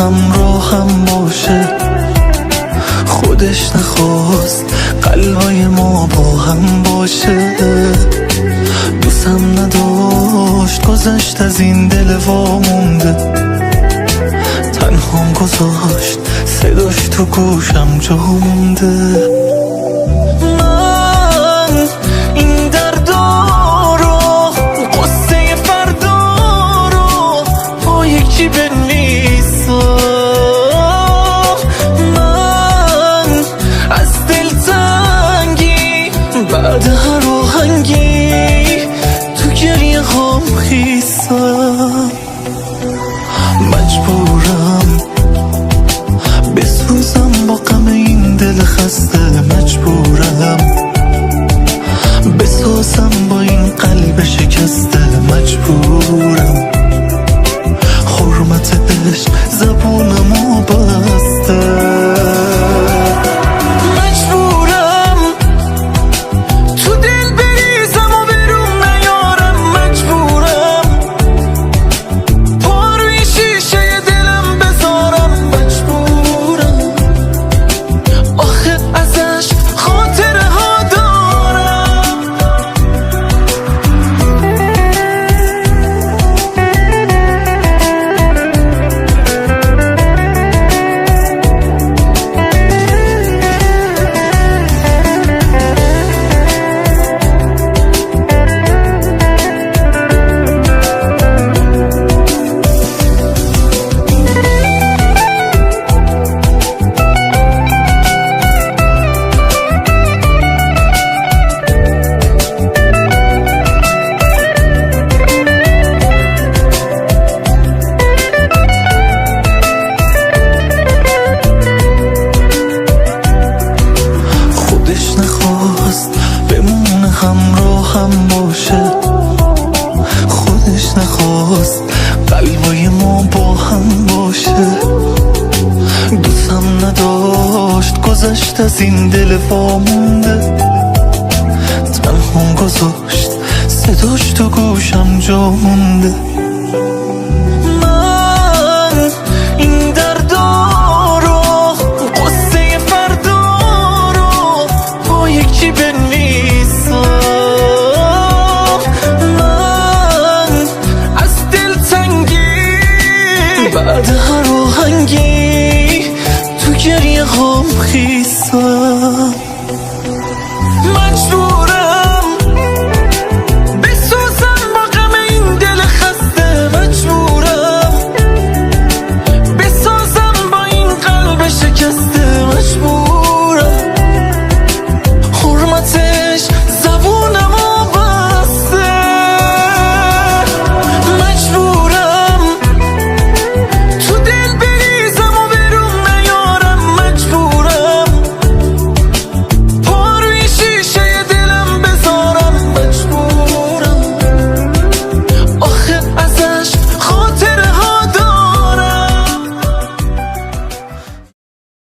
همراهم باشه. خودش نخواست قلبای ما با هم باشه. دوستم نداشت گذشت از این دل وامونده. تنهام گذاشت صداش تو گوشم جا مونده. من این دردا رو قصه فردا رو با یکی بنویسم. من از دلتنگی بعد هر آهنگی تو گریه هام خیسم. مجبورم بسوزم با غم این دل خسته. مجبورم بسازم با این قلب شکسته. مجبورم حرمت عشق زبونمو بسته. همراهم باشه. خودش نخواست قلبای ما با هم باشه. دوستم نداشت گذشت از این دل وامونده. تنهام گذاشت صداش تو گوشم جا مونده. من این دردا رو قصه فردا رو با یکی بنویسم. بعد هر آهنگی تو گریه هام خیسم.